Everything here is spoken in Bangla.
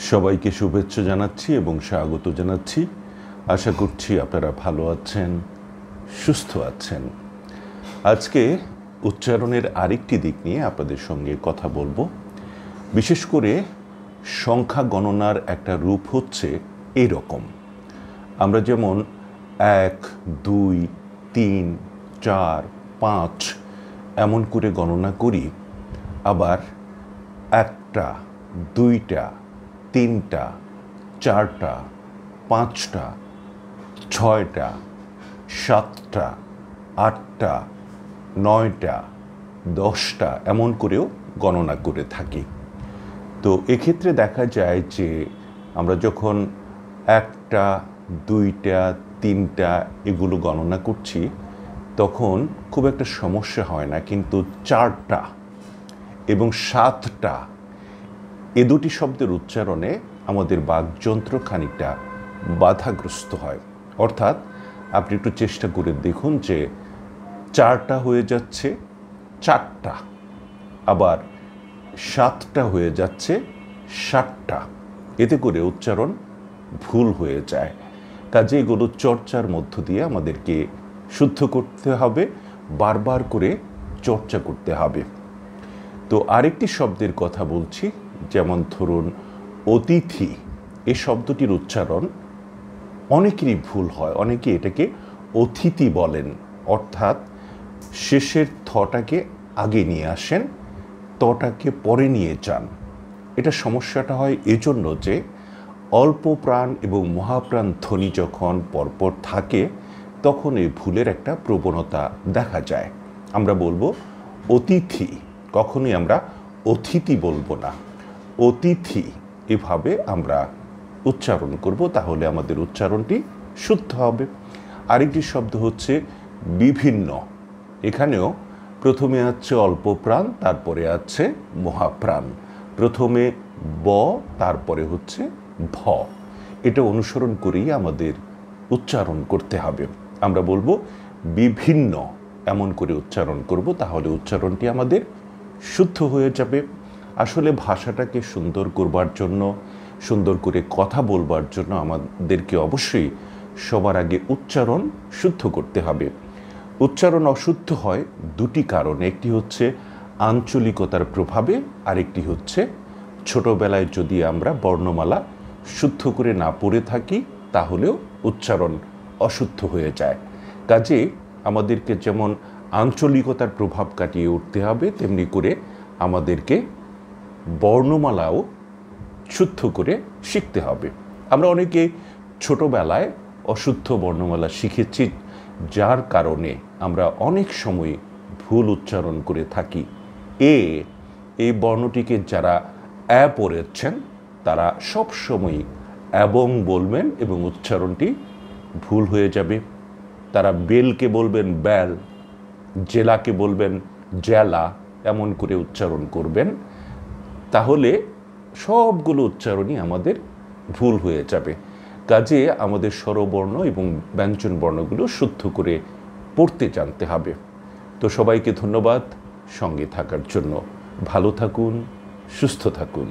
সবাইকে শুভেচ্ছা জানাচ্ছি এবং স্বাগত জানাচ্ছি। আশা করছি আপনারা ভালো আছেন, সুস্থ আছেন। আজকে উচ্চারণের আরেকটি দিক নিয়ে আপনাদের সঙ্গে কথা বলবো। বিশেষ করে সংখ্যা গণনার একটা রূপ হচ্ছে এরকম। আমরা যেমন 1, 2, 3, 4, 5 এমন করে গণনা করি, আবার 1টা, 2টা, 3টা, 4টা, 5টা, 6টা, 7টা, 8টা, 9টা, 10টা এমন করেও গণনা করে থাকি। তো এক্ষেত্রে দেখা যায় যে আমরা যখন 1টা, 2টা, 3টা এগুলো গণনা করছি তখন খুব একটা সমস্যা হয় না, কিন্তু 4টা এবং 7টা এ দুটি শব্দের উচ্চারণে আমাদের বাকযন্ত্র খানিকটা বাধাগ্রস্ত হয়। অর্থাৎ আপনি একটু চেষ্টা করে দেখুন যে 4টা হয়ে যাচ্ছে 4টা, আবার 7টা হয়ে যাচ্ছে 7টা। এতে করে উচ্চারণ ভুল হয়ে যায়। কাজে এগুলো চর্চার মধ্য দিয়ে আমাদেরকে শুদ্ধ করতে হবে, বারবার করে চর্চা করতে হবে। তো আরেকটি শব্দের কথা বলছি, যেমন ধরুন অতিথি। এই শব্দটির উচ্চারণ অনেকেরই ভুল হয়, অনেকে এটাকে অতিথি বলেন, অর্থাৎ শেষের থটাকে আগে নিয়ে আসেন, তটাকে পরে নিয়ে যান। এটা সমস্যাটা হয় এজন্য যে অল্প প্রাণ এবং মহাপ্রাণ ধ্বনি যখন পরপর থাকে তখন এই ভুলের একটা প্রবণতা দেখা যায়। আমরা বলবো অতিথি, কখনোই আমরা অতিথি বলবো না, অতিথি এভাবে আমরা উচ্চারণ করব, তাহলে আমাদের উচ্চারণটি শুদ্ধ হবে। আরেকটি শব্দ হচ্ছে বিভিন্ন। এখানেও প্রথমে আছে অল্প প্রাণ, তারপরে আছে মহাপ্রাণ। প্রথমে ব, তারপরে হচ্ছে ভ। এটা অনুসরণ করেই আমাদের উচ্চারণ করতে হবে। আমরা বলবো বিভিন্ন, এমন করে উচ্চারণ করব, তাহলে উচ্চারণটি আমাদের শুদ্ধ হয়ে যাবে। আসলে ভাষাটাকে সুন্দর করবার জন্য, সুন্দর করে কথা বলবার জন্য আমাদেরকে অবশ্যই সবার আগে উচ্চারণ শুদ্ধ করতে হবে। উচ্চারণ অশুদ্ধ হয় দুটি কারণে, একটি হচ্ছে আঞ্চলিকতার প্রভাবে, আরেকটি হচ্ছে ছোটবেলায় যদি আমরা বর্ণমালা শুদ্ধ করে না পড়ে থাকি তাহলেও উচ্চারণ অশুদ্ধ হয়ে যায়। কাজে আমাদেরকে যেমন আঞ্চলিকতার প্রভাব কাটিয়ে উঠতে হবে, তেমনি করে আমাদেরকে বর্ণমালাও শুদ্ধ করে শিখতে হবে। আমরা অনেকে ছোটবেলায় অশুদ্ধ বর্ণমালা শিখেছি, যার কারণে আমরা অনেক সময় ভুল উচ্চারণ করে থাকি। এই বর্ণটিকে যারা পড়েছেন তারা সব সময় এবং বলবেন এবং উচ্চারণটি ভুল হয়ে যাবে। তারা বেলকে বলবেন বেল, জেলাকে বলবেন জেলা, এমন করে উচ্চারণ করবেন, তাহলে সবগুলো উচ্চারণই আমাদের ভুল হয়ে যাবে। কাজে আমাদের স্বরবর্ণ এবং ব্যঞ্জন বর্ণগুলো শুদ্ধ করে পড়তে জানতে হবে। তো সবাইকে ধন্যবাদ সঙ্গে থাকার জন্য। ভালো থাকুন, সুস্থ থাকুন।